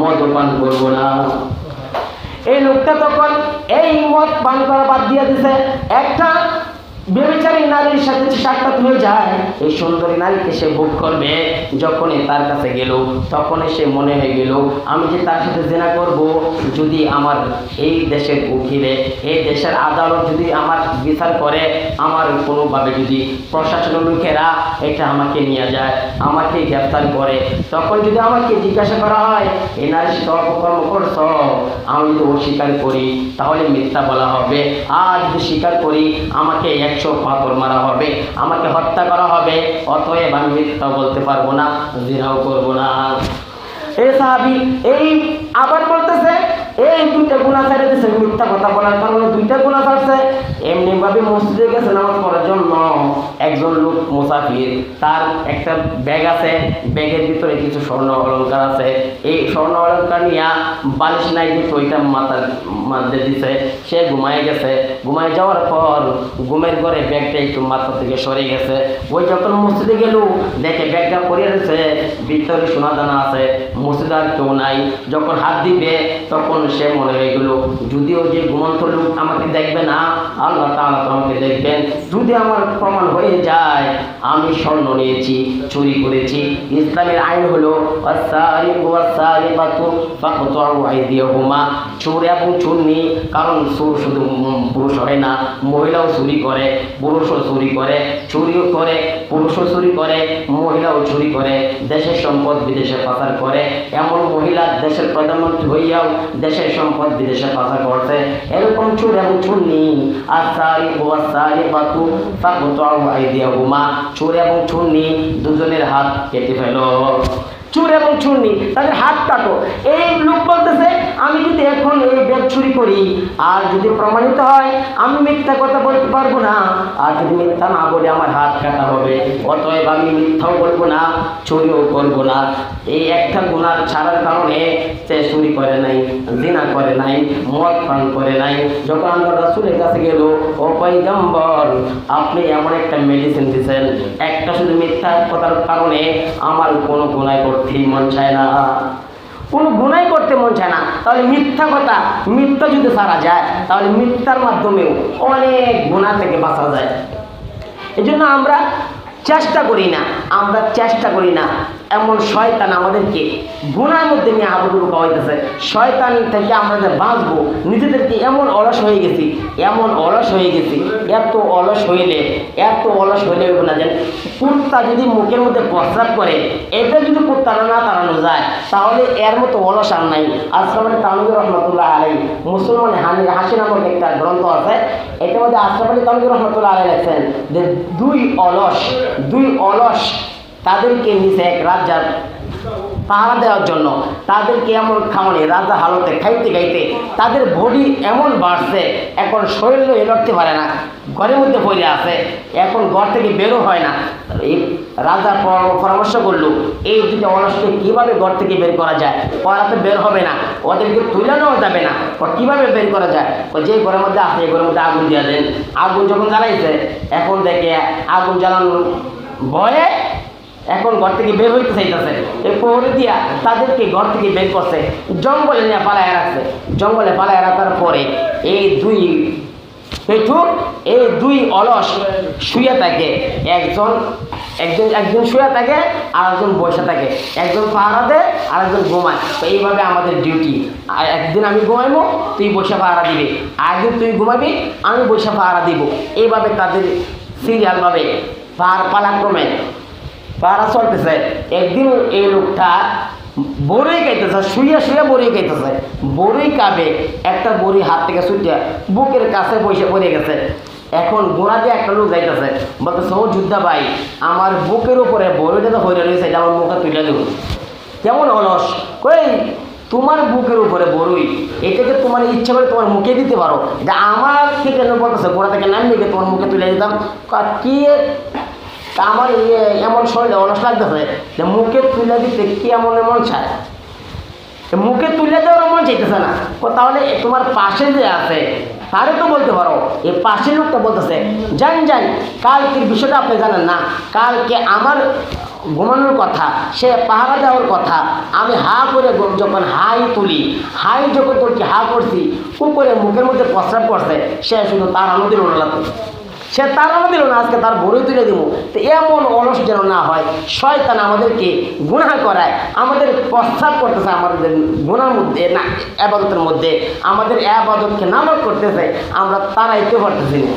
মদ পান করবো না। এই লোকটা তখন এই মদ পান করা বাদ দিয়ে দিছে, একটা ব্যভিচারী নারীর সাথে সাক্ষাৎ হয়ে যায়, এই সুন্দরী নারীকে সে ভোগ করবে। যখনই তার কাছে গেল তখনই সে মনে হয়ে গেল আমি যে তার সাথে জেনা করব, যদি আমার এই দেশের উকিলে এই দেশের আদালত যদি আমার বিচার করে, আমার কোনোভাবে যদি প্রশাসনের লোকেরা এটা আমাকে নিয়ে যায়, আমাকে গ্রেফতার করে, তখন যদি আমাকে জিজ্ঞাসা করা হয় এই নারীর সাথে অপকর্ম করছ, আমি যদি অস্বীকার করি তাহলে মিথ্যা বলা হবে, আর যদি স্বীকার করি আমাকে 100 পাথর মারা হবে, আমাকে হত্যা করা হবে। অতএব আমি মিথ্যা বলতে পারবো না, জিনাও করবো না। এই সাহাবী এই আবার বলতেছে এই দুইটা গুনাহ ছেড়ে দিয়েছে, মিথ্যা কথা বলার কারণে দুইটা গুনাহ ছাড়ছে। এমনি ভাবে মসজিদে গেছে নামাজ পড়ার জন্য, একজন লোক মুসাফির, তার একটা ব্যাগ আছে, ব্যাগের ভিতরে কিছু স্বর্ণ অলংকার আছে, এই স্বর্ণ অলংকার নিয়ে বালিশ নাই দিচ্ছে, ওইটা মাথার মধ্যে দিছে, সে ঘুমায় গেছে। ঘুমায় যাওয়ার পর ঘুমের ঘরে ব্যাগটা একটু মাথা থেকে সরে গেছে। ওই যখন মসজিদে গেল দেখে ব্যাগটা পড়ে গেছে, ভিতরে সোনা দানা আছে, মসজিদ আর কেউ নাই। যখন হাত দিবে তখন সে মনে হয়ে গেল যদিও যে ঘুমন্ত লোক আমাকে দেখবে না, আল্লাহ তাআলা তো আমাকে দেখবেন। যদি আমার প্রমাণ হয়ে যায় আমি স্বর্ণ নিয়েছি, চুরি করেছি, ইসলামের আইন হলো আস-সারিকু ওয়াস-সারিকাতু ফাকতাউ আইদিয়াহুমা, চোর এবং চুন্নি, কারণ চোর শুধু পুরুষ হয় না, মহিলাও চুরি করে, পুরুষও চুরি করে, চুরিও করে, পুরুষও চুরি করে, মহিলাও চুরি করে, দেশের সম্পদ বিদেশে পাচার করে। এমন মহিলা দেশের প্রধানমন্ত্রী হইয়াও দেশের সম্পদ বিদেশে পাচার করছে। এরকম চোর এবং চুন্নি, আস-সারিকু ওয়াস-সারিকাতু ফাকতাউ আইদিয়াহুমা, চোর এবং চুন্নি দুজনের হাত কেটে ফেলো। চোর এবং চুন্নি তাদের হাত কাটো। এই লোক বলতেছে আমি যদি এখন এই ব্যাগ চুরি করি আর যদি প্রমাণিত হয় আমি মিথ্যা কথা বলতে পারবো না, আর যদি মিথ্যা না বলে আমার হাত কাটা হবে, অতএব আমি মিথ্যাও বলবো না, চুরিও করবো না। এই একটা গুনাহ ছাড়ার কারণে সে চুরি করে নাই, জিনা করে নাই, মদ পান করে নাই। যখন আমরা রাসূলের কাছে গেল, ও পয়গম্বর আপনি এমন একটা মেডিসিন দিয়েছেন, একটা শুধু মিথ্যা কথার কারণে আমার কোনো গুনাহ করতেই মন চায় না, কোনো গুনাহ করতে মন চায় না। তাহলে মিথ্যা কথা, মিথ্যা যদি ছাড়া যায় তাহলে মিথ্যার মাধ্যমেও অনেক গুনাহ থেকে বাঁচা যায়। এই জন্য আমরা চেষ্টা করি না, এমন শয়তান আমাদেরকে গুনার মধ্যে নিয়ে আবদ্ধ খাওয়াইতেছে। শয়তান থেকে আমরা যে বাঁচবো, নিজেদেরকে এমন অলস হয়ে গেছি, এত অলস হইলে না যেন কুত্তা যদি মুখের মধ্যে প্রস্রাব করে, এটা যদি কুত্তা না তাড়ানো যায় তাহলে এর মতো অলস আর নাই। আশরাফ আলী থানভী রহমতুল্লাহ আলাইহি মুসলমান হাসি নামক একটা গ্রন্থ আছে, এটার মধ্যে আশরাফ আলী থানভী রহমতুল্লাহ আলাইহি লেখেন যে দুই অলস তাদেরকে নিচে এক রাজার পাহারা দেওয়ার জন্য তাদেরকে এমন খাওয়ানি, রাজা হালতে খাইতে খাইতে তাদের বডি এমন বাড়ছে, এখন শরীর লড়তে পারে না, ঘরের মধ্যে পড়ে আছে, এখন ঘর থেকে বেরো হয় না। এই রাজা পরামর্শ করলো এই দুটো অলসকে কীভাবে ঘর থেকে বের করা যায়, ওরা তো বের হবে না, ওদেরকে তুলে নেওয়া যাবে না, কীভাবে বের করা যায়, যে ঘরের মধ্যে আছে এই ঘরের মধ্যে আগুন দিয়ে দেন। আগুন যখন জ্বালাইছে, এখন দেখে আগুন জ্বালানোর ভয়ে এখন ঘর থেকে বের হইতে চাইতেছে, এই প্রহরী দিয়া তাদেরকে ঘর থেকে বের করছে, জঙ্গলে নিয়ে পালায় রাখছে। জঙ্গলে পালায় রাখার পরে এই দুই অলস শুয়ে থাকে, একজন শুয়ে থাকে আর একজন বসে থাকে, একজন পাহারা দেয় আর একজন ঘুমায়। তো এইভাবে আমাদের ডিউটি, আর একদিন আমি ঘুমাইবো তুই বসে পাহারা দিবি, আরেকদিন তুই ঘুমাবি আমি বসে পাহারা দিব। এইভাবে তাদের সিরিয়ালভাবে পালাক্রমে পাহারা চলতেছে। একদিন এই লোকটা বড়ই খাইতেছে, শুয়ে বড়ই খাইতেছে, বড়ই কাবে একটা বড়ি হাত থেকে ছুটে বুকের কাছে বসে পড়ে গেছে। এখন গোড়া দিয়ে একটা লোক যাইতেছে, বলতেছে ও যোদ্ধা ভাই আমার বুকের উপরে বড়ইটা তো হইয়া রয়েছে, এটা আমার মুখে তুলে দেব। কেমন অলস, কই তোমার বুকের উপরে বড়ই, এটাকে তোমার ইচ্ছা করে তোমার মুখে দিতে পারো, এটা আমার থেকে বলতেছে গোড়া থেকে নামিয়ে গিয়ে তোমার মুখে তুলে দিতাম। কি আমার এমন শরীরে অলস লাগতেছে যে মুখে তুলে দিতে কি এমন চায়, মুখে তুলে দেওয়ার মন চাইতেছে না। তাহলে তোমার পাশে যে আছে তারে তো বলতে পারো। এই পাশের লোকটা বলতেছে জান কালকের বিষয়টা আপনি জানেন না, কালকে আমার ঘুমানোর কথা, সে পাহারা দেওয়ার কথা, আমি হা করে যখন হাই যখন তোর কি হা করছি, কুকুরে মুখের মধ্যে প্রস্রাব করছে, সে শুধু তার আনন্দের উড়ালাত। সে তারাও দিল না, আজকে তার বড়ই তুলে দিব। তো এমন অলস যেন না হয়। শয়তান আমাদেরকে গুনাহ করায়, আমাদের প্রস্তাব করতেছে আমাদের গুনার মধ্যে, না আবাদতের মধ্যে, আমাদের আবাদতকে নামক করতেছে, আমরা তাড়াইতে পারতেছি না,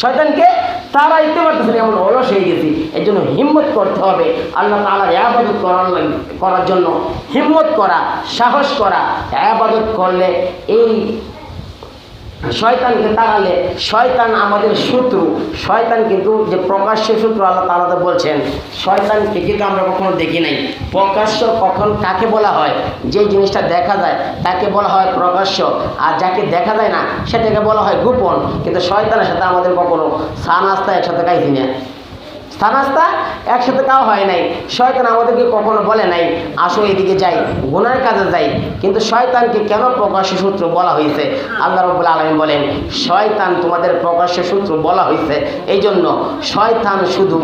শয়তানকে তাড়াইতে পারতেছি না, এমন অলস হয়ে গেছি। এর জন্য হিম্মত করতে হবে, আল্লাহ তাআলার ইবাদত করার জন্য হিম্মত করা, সাহস করা। ইবাদত করলে এই শয়তানকে তাড়ালে, শয়তান আমাদের শত্রু, শয়তান কিন্তু যে প্রকাশ্য শত্রু আল্লাহ তাআলা বলছেন, শয়তানকে কিন্তু আমরা কখনো দেখি নাই। প্রকাশ্য কখন কাকে বলা হয়? যে জিনিসটা দেখা যায় তাকে বলা হয় প্রকাশ্য, আর যাকে দেখা যায় না সেটাকে বলা হয় গোপন। কিন্তু শয়তানের সাথে আমাদের কখনো চা নাস্তা একসাথে খাইছি না, চা নাস্তা একসাথে খাওয়া হয় নাই। শয়তান আমাদেরকে কখনো বলে নাই আসো এদিকে যাই, গুনার কাজে যাই। কিন্তু শয়তানকে কেন প্রকাশ্য শত্রু বলা হয়েছে? আল্লাহ রাব্বুল আলামিন বলেন শয়তান তোমাদের প্রকাশ্য শত্রু বলা হয়েছে এই জন্য। শয়তান শুধু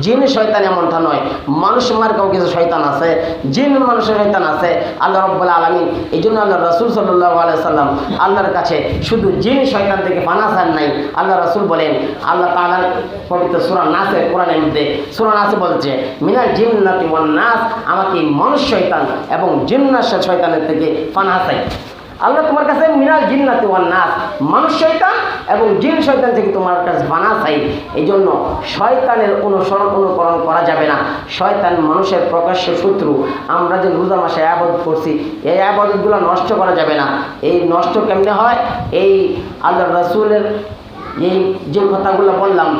জিন শয়তান এমনটা নয়, মানুষ মার্কাও কিছু শয়তান আছে, জিন মানুষের শয়তান আছে। আল্লাহ রাব্বুল আলামিন এই জন্য আল্লাহ রাসূল সাল্লাল্লাহু আলাইহি সাল্লাম আল্লাহর কাছে শুধু জিন শয়তান থেকে পানা চান নাই। আল্লাহ রাসূল বলেন, আল্লাহ তাআলার পবিত্র সূরা নাসে, কোরআনের মধ্যে সূরা নাসে বলছে মিনাল জিন্নাতি ওয়ান নাস, আমাকে মানুষ শয়তান এবং জিন্নাত শয়তানের থেকে পানা চাই। আল্লাহ তোমার কাছে মিনাল জিন্নাতি ওয়ান নাস, মানুষ শয়তান এবং জিন শয়তান থেকে তোমার কাছে পানা চাই। এই জন্য শয়তানের অনুকরণ করা যাবে না। শয়তান মানুষের প্রকাশ্য শত্রু। আমরা যে রোজা মাসে ইবাদত করছি, এই ইবাদতগুলো নষ্ট করা যাবে না। এই নষ্ট কেমনে হয়? এই আল্লাহ রাসূলের এই যে কথাগুলো বললাম,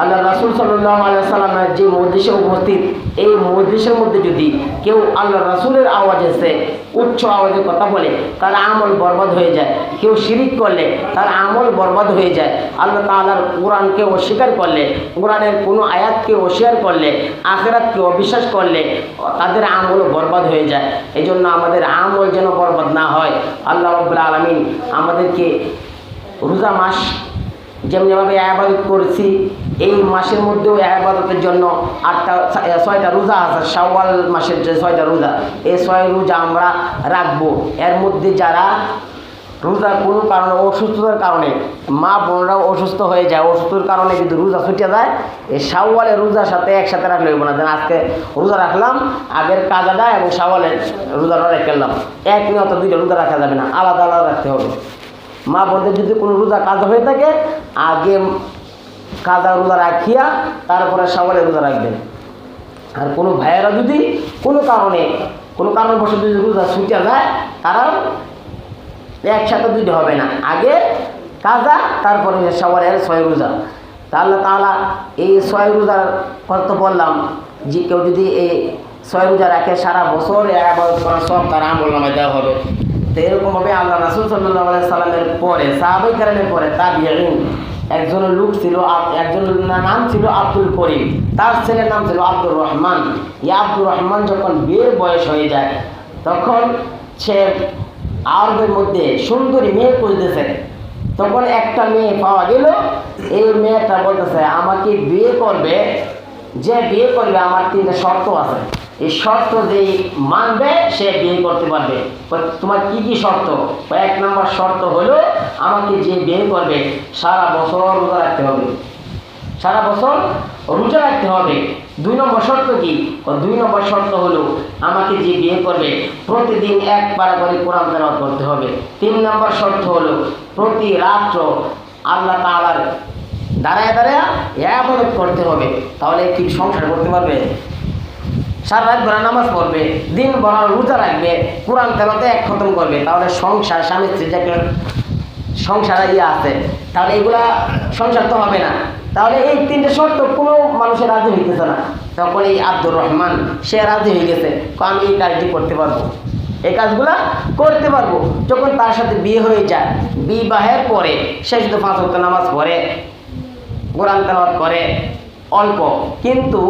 আল্লাহ রাসূল সাল্লাল্লাহু আলাইহি ওয়াসাল্লামের যে মজলিসে উপস্থিত, এই মজলিসের মধ্যে যদি কেউ আল্লাহ রাসূলের আওয়াজে উচ্চ আওয়াজে কথা বলে তার আমল বরবাদ হয়ে যায়। কেউ শিরিক করলে তার আমল বরবাদ হয়ে যায়। আল্লাহ তাআলার কোরআনকে অস্বীকার করলে, কোরআনের কোনো আয়াতকে অস্বীকার করলে, আখিরাতকে অবিশ্বাস করলে তাদের আমলও বরবাদ হয়ে যায়। এই জন্য আমাদের আমল যেন বরবাদ না হয়। আল্লাহ রাব্বুল আলামিন আমাদেরকে রোজা মাস যেমনিভাবে ইবাদত করছি, এই মাসের মধ্যেও ইবাদতের জন্য 6টা রোজা আছে। শাওয়াল মাসের যে 6টা রোজা, এই 6 রোজা আমরা রাখবো। এর মধ্যে যারা রোজা কোনো কারণে অসুস্থতার কারণে, মা বোনরাও অসুস্থ হয়ে যায়, অসুস্থতার কারণে যদি রোজা ছুটে যায়, এই শাওয়ালের রোজার সাথে একসাথে রাখলে হইব না। যেন আজকে রোজা রাখলাম, আগের কাজাটা এবং শাওয়ালের রোজাটা রেখে এলাম, এক নিয়ত 2টা রোজা রাখা যাবে না, আলাদা আলাদা রাখতে হবে। মা বোনদের যদি কোনো রোজা কাজা হয়ে থাকে, আগে কাজা রোজা রাখিয়া তারপরে শাওয়ালের রোজা রাখবেন। আর কোনো ভাইয়েরা যদি কোনো কারণবশত যদি রোজা ছুটে যায়, তারাও একসাথে 2টা হবে না, আগে কাজা তারপরে শাওয়ালের 6 রোজা। তা আল্লাহ তাআলা এই 6 রোজার কথা বললাম, যে কেউ যদি এই 6 রোজা রাখে সারা বছর ইবাদত করার সব তার আমলনামায় দেওয়া হবে। তো এরকমভাবে আল্লাহ রাসূল সাল্লাল্লাহু আলাইহি সাল্লামের পরে, সাহাবায়ে কেরামের পরে তাবিঈন, একজনের লোক ছিল, একজনের নাম ছিল আব্দুল করিম, তার ছেলের নাম ছিল আব্দুর রহমান। এই আব্দুর রহমান যখন বিয়ের বয়স হয়ে যায়, তখন সে আরবের মধ্যে সুন্দরী মেয়ে খুঁজতেছে। তখন একটা মেয়ে পাওয়া গেল। এই মেয়েটা বলতেছে আমাকে বিয়ে করবে, যে বিয়ে করবে আমার 3টা শর্ত আছে, এই শর্ত যেই মানবে সে বিয়ে করতে পারবে। তোমার কি কি শর্ত? 1 নম্বর শর্ত হলো আমাকে যে বিয়ে করবে সারা বছর রোজা রাখতে হবে, সারা বছর রোজা রাখতে হবে। 2 নম্বর শর্ত কি? 2 নম্বর শর্ত হলো আমাকে যে বিয়ে করবে প্রতিদিন 1 পারা করে কোরআন তেলাওয়াত করতে হবে। 3 নম্বর শর্ত হলো প্রতি রাত্র আল্লাহ তাআলার দাঁড়ায় দাঁড়ায় ইবাদত করতে হবে। তাহলে কি সংসার করতে পারবে? সারা রাত ভরা নামাজ পড়বে, দিন ভরা রোজা রাখবে, কোরআন তেলাওয়াতে 1 খতম করবে, তাহলে সংসার, স্বামী স্ত্রী যে সংসার আছে, তাহলে এগুলা সংসার তো হবে না। তাহলে এই 3টে শর্ত কোনো মানুষের রাজি হইতেছে না। তখন এই আব্দুর রহমান সে রাজি হয়ে গেছে, আমি এই কাজটি করতে পারবো, এই কাজগুলা করতে পারবো। যখন তার সাথে বিয়ে হয়ে যায়, বিবাহের পরে সে শুধু 5 ওয়াক্ত নামাজ পড়ে, কোরআন তেলাওয়াত করে অল্প, কিন্তু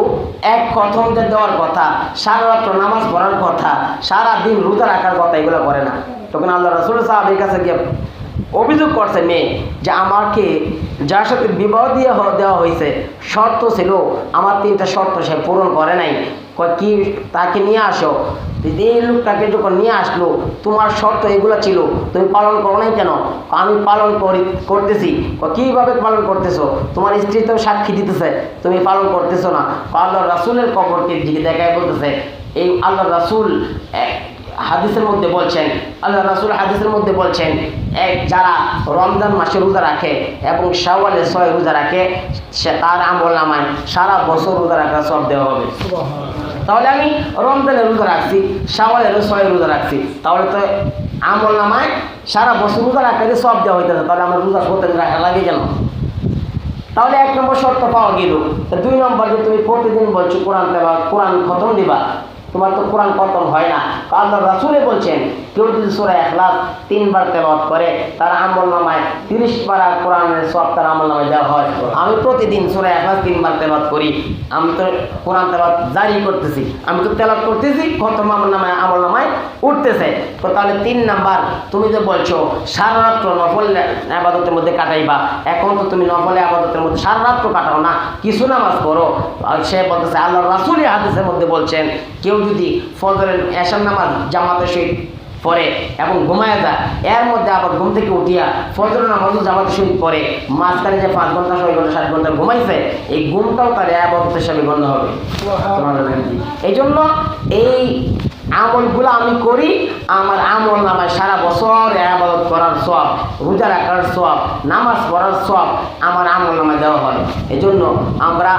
1 খতম যে দেওয়ার কথা, সারা রাত্র নামাজ পড়ার কথা, সারা দিন রোজা রাখার কথা, এগুলো করে না। তখন আল্লাহ রাসূল সাহাবীর কাছে গিয়ে অভিযোগ করছে মেয়ে যে আমাকে যার সাথে বিবাহ দেওয়া হয়েছে শর্ত ছিল, আমার 3টা শর্ত সে পূরণ করে নাই, কি তাকে নিয়ে আসো। এই লোকটাকে যখন নিয়ে আসলো, তোমার শর্ত এগুলো ছিল, তুমি পালন করো নাই কেন? আমি পালন করতেছি। কীভাবে পালন করতেছো? তোমার স্ত্রী তো সাক্ষী দিতেছে, তুমি পালন করতেছো না। আল্লাহ রাসূলের কবরকে দিকে দেখায় বলতেছে, এই আল্লাহ রাসূল হাদিসের মধ্যে বলছেন, আল্লাহ রাসূল হাদিসের মধ্যে বলছেন, যারা রমজান মাসে রোজা রাখে এবং শাওয়ালে 6 রোজা রাখে, সে তার আমলনামায় সারা বছর রোজা রাখার সব দেওয়া হবে। তাহলে আমি রমজানের রোজা রাখছি, শাওয়ালেরও 6 রোজা রাখছি, তাহলে তো আমলনামায় সারা বছর রোজা রাখার সব দেওয়া হইতেছে। তাহলে আমার রোজা প্রত্যেক রাখা লাগে কেন? তাহলে 1 নম্বর শর্ত পাওয়া গেল। 2 নম্বর, যে তুমি প্রতিদিন বলছো কোরআন খতম দিবা, তোমার তো কোরআন খতম হয় না। আল্লাহ রাসূলে বলছেন, কেউ যদি সূরা ইখলাস 3 বার তেলাওয়াত করে, তার আমলনামায় 30 পারা কোরআনের সব তার আমলনামায় দেওয়া হয়। আমি প্রতিদিন সূরা ইখলাস 3 বার তেলাওয়াত করি, আমি তো কোরআন তেলাওয়াত জারি করতেছি, আমি তো তেলাওয়াত করতেছি, খতম আমলনামায় উঠতেছে। তো তাহলে 3 নাম্বার, তুমি যে বলছো সারা রাত্র নফল ইবাদতের মধ্যে কাটাইবা, এখন তো তুমি নফল ইবাদতের মধ্যে সারা রাত্র কাটাও না, কিছু নামাজ পড়ো। আর সে বলতেছে, আল্লাহ রাসূল হাদিসের মধ্যে বলছেন, কেউ যদি ফজরের এশার নামাজ জামাতের সহিত পড়ে এবং ঘুমায় যায়, এর মধ্যে আবার ঘুম থেকে উঠিয়া ফজরের নামাজও জামাতের সহিত পড়ে, মাঝখানে যে 5 ঘন্টা 6 ঘন্টা 7 ঘন্টা ঘুমাইছে, এই ঘুমটাও তার ইবাদত হিসাবে গণ্য হবে। এই জন্য এই আমলগুলো আমি করি, আমার আমলনামায় সারা বছর ইবাদত করার সওয়াব, রোজা রাখার সওয়াব, নামাজ পড়ার সওয়াব আমার আমলনামায় দেওয়া হয়। এই জন্য আমরা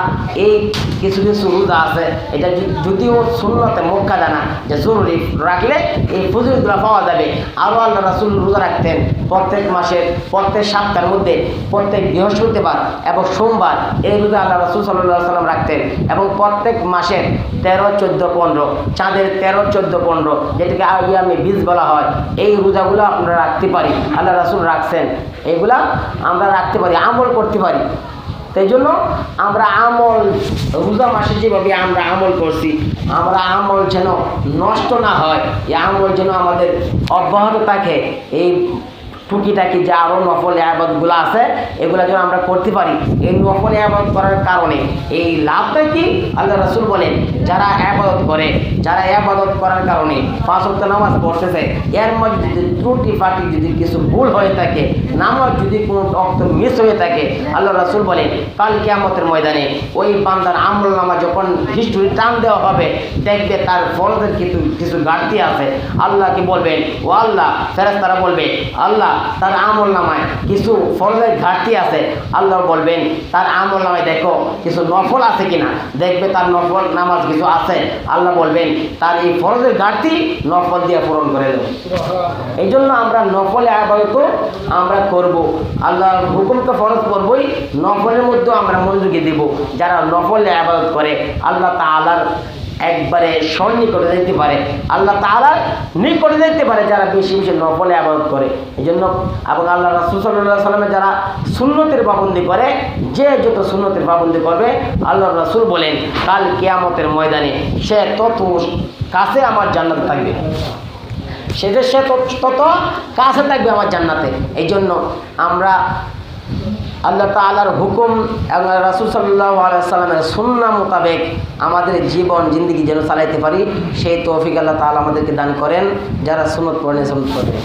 এই কিছু কিছু রোজা আছে, এটা যদিও সুন্নতে মুআক্কাদা না, যে জরুরি রাখলে এই ফজিলতগুলো পাওয়া যাবে। আরও আল্লাহ রাসূল রোজা রাখতেন প্রত্যেক মাসের প্রত্যেক সপ্তাহের মধ্যে প্রত্যেক বৃহস্পতিবার এবং সোমবার, এই রোজা আল্লাহ রাসূল সাল্লাল্লাহু আলাইহি ওয়াসাল্লাম রাখতেন। এবং প্রত্যেক মাসের 13, 14, 15, চাঁদের 13, 14, 15, যেটাকে আইয়ামে বীজ বলা হয়, এই রোজাগুলো আমরা রাখতে পারি, আল্লাহ রাসূল রাখছেন, এইগুলা আমরা রাখতে পারি, আমল করতে পারি। তাই জন্য আমরা আমল রোজা মাসে যেভাবে আমরা আমল করছি, আমরা আমল যেন নষ্ট না হয়, এই আমল যেন আমাদের অব্যাহত থাকে, এই টুকিটাকি যে আরও নফল ইবাদতগুলো আছে, এগুলো যেন আমরা করতে পারি। এই নফল ইবাদত করার কারণে এই লাভটা কি? আল্লাহ রাসূল বলেন, যারা ইবাদত করে, যারা ইবাদত করার কারণে 5 ওয়াক্ত নামাজ পড়তেছে, এর মধ্যে যদি ত্রুটি ফাটি যদি কিছু ভুল হয়ে থাকে, নামাজ যদি কোনো ওয়াক্ত মিস হয়ে থাকে, আল্লাহ রাসূল বলেন কাল কিয়ামতের ময়দানে ওই বান্দার আমলনামা যখন হিস্টরি টান দেওয়া হবে, দেখবে তার ফরজের কিছু ঘাটতি আছে। আল্লাহকে বলবেন, ও আল্লাহ, ফেরেশতারা বলবে, আল্লাহ তার আমলনামায় কিছু ফরজের ঘাটতি আছে। আল্লাহ বলবেন, তার আমলনামায় দেখো কিছু নফল আছে কিনা, দেখবে তার নফল নামাজ কিছু আছে। আল্লাহ বলবেন, তার এই ফরজের ঘাটতি নফল দিয়ে পূরণ করে দেব। এই জন্য আমরা নফল ইবাদত আমরা করব, আল্লাহর হুকুম তো ফরজ করবই, নফলের মধ্যেও আমরা মনোযোগী দেব। যারা নফল ইবাদত করে, আল্লাহ তাআলার একবারে সন্নিকটে দেখতে পারে, আল্লাহ তাআলার নিকটে দেখতে পারে যারা বেশি বেশি নফল ইবাদত করে। এই জন্য এবং আল্লাহ রাসূল সাল্লাল্লাহু আলাইহি ওয়াসাল্লাম যারা সুন্নতের পাবন্দি করে, যে যত সুন্নতের পাবন্দি করবে, আল্লাহ রাসূল বলেন কাল কিয়ামতের ময়দানে সে তত কাছে আমার জান্নাতে থাকবে, সে তত কাছে থাকবে আমার জান্নাতে। এই জন্য আমরা আল্লাহ তাআলার হুকুম এবং রাসূল সাল্লাল্লাহু আলাইহি ওয়াসাল্লামের সুন্নাহ মোতাবেক আমাদের জীবন জিন্দেগি যেন চালাইতে পারি, সেই তৌফিক আল্লাহ তাআলা আমাদেরকে দান করেন। যারা সুন্নত পড়েন সুন্নত পড়বেন।